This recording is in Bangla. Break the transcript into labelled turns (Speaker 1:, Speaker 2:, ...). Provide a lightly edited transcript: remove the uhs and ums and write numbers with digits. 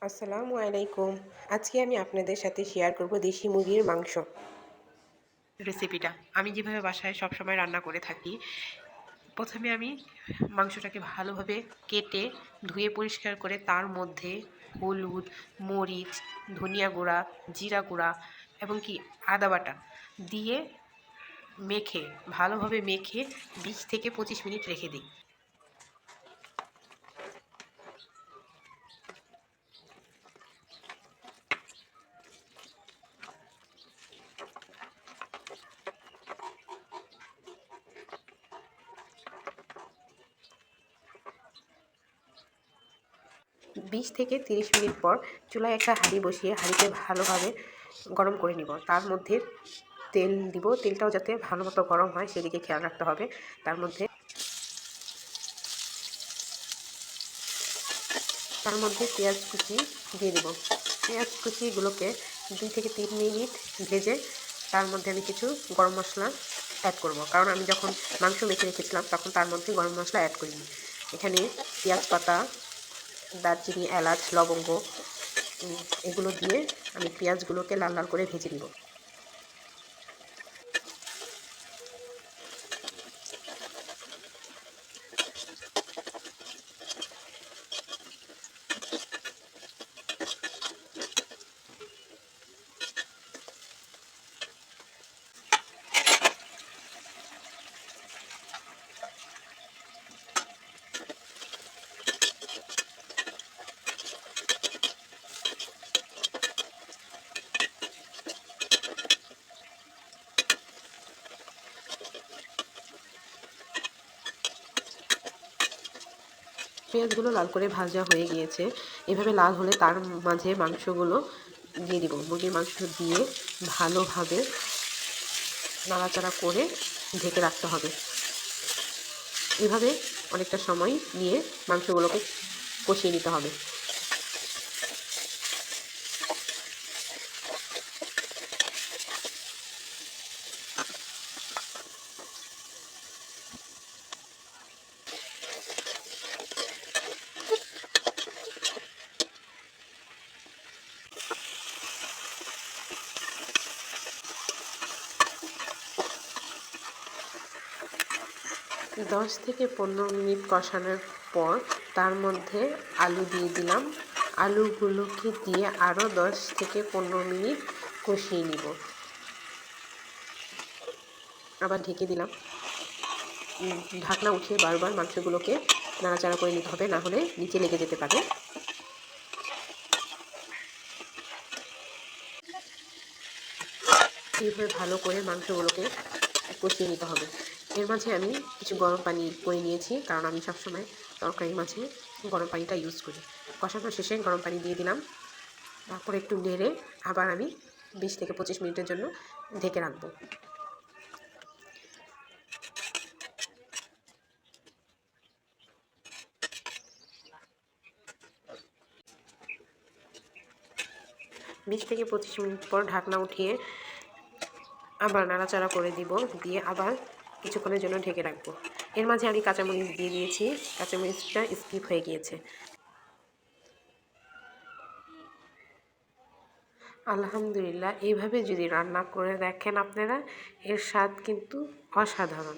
Speaker 1: আসসালামু আলাইকুম। আজকে আমি আপনাদের সাথে শেয়ার করব দেশি মুরগির মাংস রেসিপিটা। আমি যেভাবে বাসায় সবসময় রান্না করে থাকি। প্রথমে আমি মাংসটাকে ভালোভাবে কেটে ধুয়ে পরিষ্কার করে তার মধ্যে হলুদ, মরিচ, ধনিয়া গুঁড়া, জিরা গুঁড়া এবং কি আদা বাটা দিয়ে ভালোভাবে মেখে 20 থেকে 25 মিনিট রেখে দিই। 20 থেকে 30 মিনিট পর চুলায় একটা হাঁড়ি বসিয়ে হাঁড়িতে ভালোভাবে গরম করে নিব। তার মধ্যে তেল দিব, তেলটাও যাতে ভালো মতো গরম হয় সেদিকে খেয়াল রাখতে হবে। তার মধ্যে পেঁয়াজ কুচি দিয়ে দিব। পেঁয়াজ কুচিগুলোকে 2 থেকে 3 মিনিট ভেজে তার মধ্যে আমি কিছু গরম মশলা অ্যাড করব, কারণ আমি যখন মাংস মেখে রেখেছিলাম তখন তার মধ্যে গরম মশলা অ্যাড করিনি। এখানে পেঁয়াজ পাতা, দারচিনি, এলাচ, লবঙ্গ এগুলো দিয়ে আমি পেঁয়াজগুলোকে লাল লাল করে ভেজে নিব। পেঁয়াজগুলো লাল করে ভাজা হয়ে গিয়েছে। এভাবে লাল হলে তার মাঝে মাংসগুলো দিয়ে দিব। মুরগির মাংস দিয়ে ভালোভাবে নাড়াচাড়া করে ঢেকে রাখতে হবে। এভাবে অনেকটা সময় নিয়ে মাংসগুলোকে কষিয়ে নিতে হবে। 10 থেকে 15 মিনিট কষানোর পর তার মধ্যে আলু দিয়ে দিলাম। আলুগুলোকে দিয়ে আরও 10 থেকে 15 মিনিট কষিয়ে নিব। আবার ঢেকে দিলাম। ঢাকনা উঠিয়ে বারবার মাংসগুলোকে নাড়াচাড়া করে নিতে হবে, না হলে নিচে লেগে যেতে পারে। এইভাবে ভালো করে মাংসগুলোকে কষিয়ে নিতে হবে। এর মাঝে আমি কিছু গরম পানি করে নিয়েছি, কারণ আমি সবসময় তরকারির মাঝে গরম পানিটা ইউজ করি। কষানোর শেষে গরম পানি দিয়ে দিলাম। তারপর একটু নেড়ে আবার আমি 20 থেকে 25 মিনিটের জন্য ঢেকে রাখবো। বিশ থেকে 25 মিনিট পর ঢাকনা উঠিয়ে আবার নাড়াচাড়া করে দিব, দিয়ে আবার কিছুক্ষণের জন্য ঢেকে রাখবো। এর মাঝে আমি কাঁচামরিচ দিয়ে দিয়েছি, কাঁচামরিচটা স্কিপ হয়ে গিয়েছে। আলহামদুলিল্লাহ, এইভাবে যদি রান্না করে দেখেন আপনারা, এর স্বাদ কিন্তু অসাধারণ।